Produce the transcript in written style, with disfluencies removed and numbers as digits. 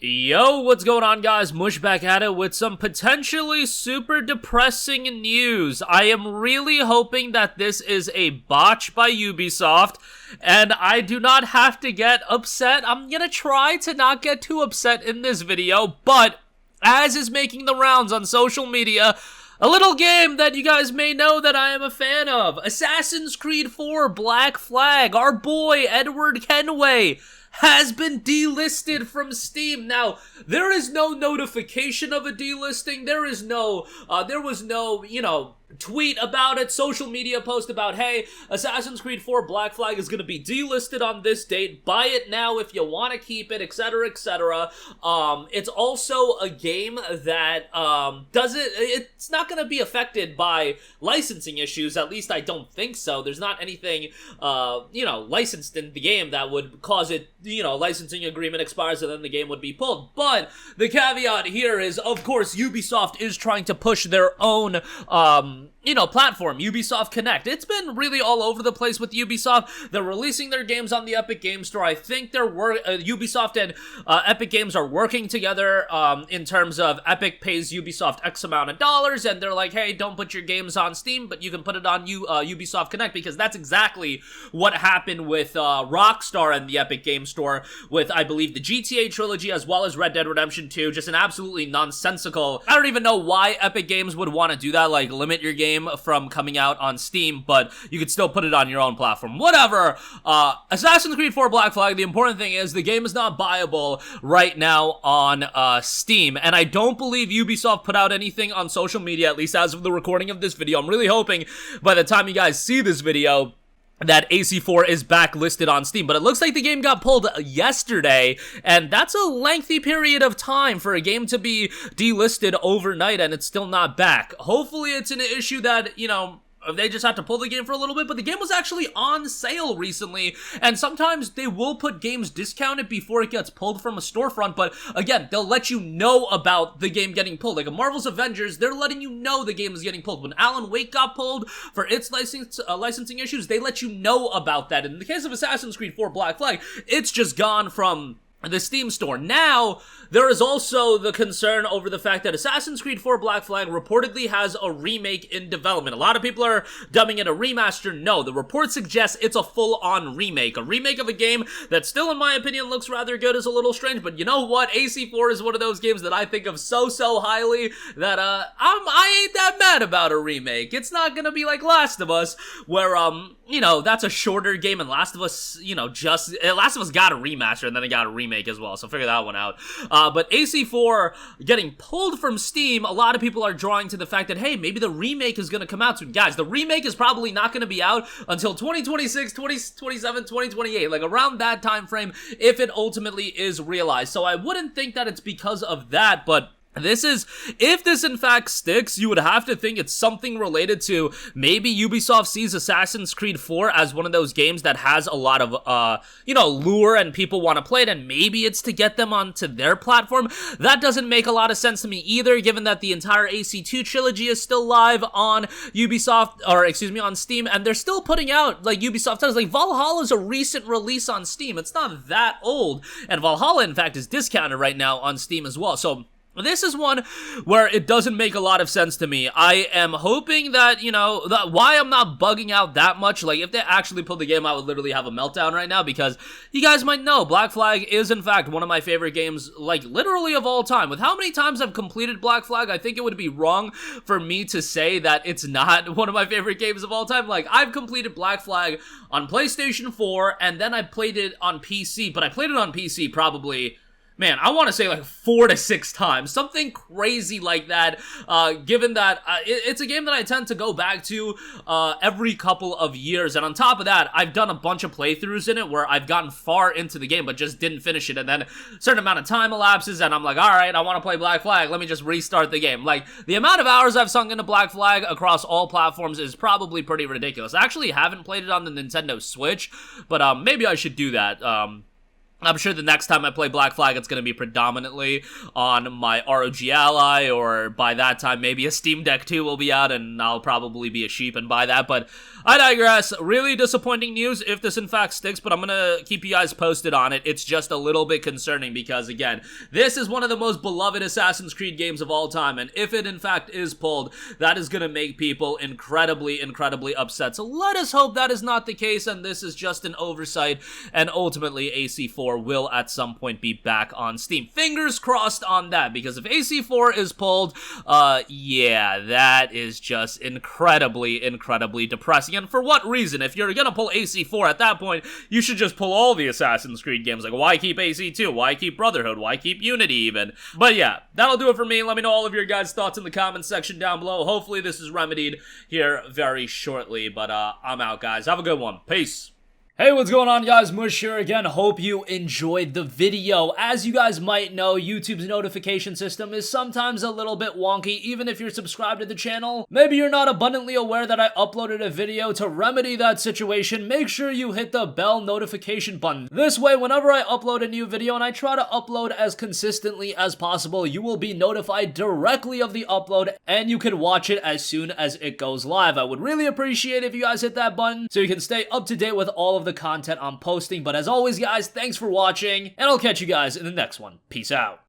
Yo, what's going on, guys? Mush back at it with some potentially super depressing news. I am really hoping that this is a botch by Ubisoft, and I do not have to get upset. I'm gonna try to not get too upset in this video, but as is making the rounds on social media, a little game that you guys may know that I am a fan of. Assassin's Creed 4 Black Flag. Our boy, Edward Kenway, has been delisted from Steam. Now, there is no notification of a delisting. There was no, tweet about it, social media post about, hey, Assassin's Creed 4 Black Flag is going to be delisted on this date. Buy it now if you want to keep it, etc., etc. It's also a game that it's not going to be affected by licensing issues. At least I don't think so. There's not anything, licensed in the game that would cause it, licensing agreement expires and then the game would be pulled. But the caveat here is, of course, Ubisoft is trying to push their own, platform, Ubisoft Connect. It's been really all over the place with Ubisoft. They're releasing their games on the Epic Games Store. I think Ubisoft and Epic Games are working together in terms of Epic pays Ubisoft X amount of dollars, and they're like, hey, don't put your games on Steam, but you can put it on Ubisoft Connect, because that's exactly what happened with Rockstar and the Epic Games Store with, I believe, the GTA trilogy as well as Red Dead Redemption 2. Just an absolutely nonsensical. I don't even know why Epic Games would want to do that, like limit your game from coming out on Steam, but you could still put it on your own platform. Whatever. Assassin's Creed 4 Black Flag, the important thing is the game is not buyable right now on Steam, and I don't believe Ubisoft put out anything on social media, at least as of the recording of this video. I'm really hoping by the time you guys see this video that AC4 is back listed on Steam, but it looks like the game got pulled yesterday, and that's a lengthy period of time for a game to be delisted overnight and it's still not back. Hopefully it's an issue that, they just have to pull the game for a little bit, but the game was actually on sale recently, and sometimes they will put games discounted before it gets pulled from a storefront, but again, they'll let you know about the game getting pulled. Like a Marvel's Avengers, they're letting you know the game is getting pulled. When Alan Wake got pulled for its licensing issues, they let you know about that. In the case of Assassin's Creed 4 Black Flag, it's just gone from the Steam store. Now, there is also the concern over the fact that Assassin's Creed 4 Black Flag reportedly has a remake in development. A lot of people are dubbing it a remaster. No, the report suggests it's a full-on remake. A remake of a game that still, in my opinion, looks rather good is a little strange, but you know what? AC4 is one of those games that I think of so that I ain't that mad about a remake. It's not gonna be like Last of Us, where, that's a shorter game, and Last of Us, Last of Us got a remaster, and then it got a remake as well, so figure that one out. But AC4 getting pulled from Steam, a lot of people are drawing to the fact that, hey, maybe the remake is going to come out soon. Guys, the remake is probably not going to be out until 2026, 2027, 2028, like around that time frame, if it ultimately is realized. So I wouldn't think that it's because of that, but if this in fact sticks, you would have to think it's something related to maybe Ubisoft sees Assassin's Creed 4 as one of those games that has a lot of, lure and people want to play it, and maybe it's to get them onto their platform. That doesn't make a lot of sense to me either, given that the entire AC2 trilogy is still live on on Steam, and they're still putting out, like, Ubisoft titles. Like, Valhalla is a recent release on Steam. It's not that old, and Valhalla, in fact, is discounted right now on Steam as well, so this is one where it doesn't make a lot of sense to me. I am hoping that, why I'm not bugging out that much. Like, if they actually pulled the game, I would literally have a meltdown right now, because you guys might know, Black Flag is, in fact, one of my favorite games, like, literally of all time. With how many times I've completed Black Flag, I think it would be wrong for me to say that it's not one of my favorite games of all time. Like, I've completed Black Flag on PlayStation 4, and then I played it on PC, but I played it on PC probably, man, I want to say like 4 to 6 times, something crazy like that, given that it's a game that I tend to go back to every couple of years, and on top of that, I've done a bunch of playthroughs in it where I've gotten far into the game but just didn't finish it, and then a certain amount of time elapses, and I'm like, alright, I want to play Black Flag, let me just restart the game. Like, the amount of hours I've sunk into Black Flag across all platforms is probably pretty ridiculous. I actually haven't played it on the Nintendo Switch, but maybe I should do that. I'm sure the next time I play Black Flag, it's going to be predominantly on my ROG Ally, or by that time, maybe a Steam Deck 2 will be out, and I'll probably be a sheep and buy that, but I digress. Really disappointing news if this in fact sticks, but I'm gonna keep you guys posted on it. It's just a little bit concerning because, again, this is one of the most beloved Assassin's Creed games of all time, and if it in fact is pulled, that is gonna make people incredibly, incredibly upset. So let us hope that is not the case, and this is just an oversight, and ultimately AC4 will at some point be back on Steam. Fingers crossed on that, because if AC4 is pulled, yeah, that is just incredibly, incredibly depressing. And for what reason? If you're gonna pull AC4 at that point, you should just pull all the Assassin's Creed games. Like, why keep AC2? Why keep Brotherhood? Why keep Unity even? But yeah, that'll do it for me. Let me know all of your guys' thoughts in the comments section down below. Hopefully this is remedied here very shortly. But I'm out, guys. Have a good one. Peace. Hey, what's going on, guys? Mush here again. Hope you enjoyed the video. As you guys might know, YouTube's notification system is sometimes a little bit wonky, even if you're subscribed to the channel. Maybe you're not abundantly aware that I uploaded a video. To remedy that situation, make sure you hit the bell notification button. This way, whenever I upload a new video, and I try to upload as consistently as possible, you will be notified directly of the upload, and you can watch it as soon as it goes live. I would really appreciate if you guys hit that button so you can stay up to date with all of the content I'm posting. But as always, guys, thanks for watching, and I'll catch you guys in the next one. Peace out.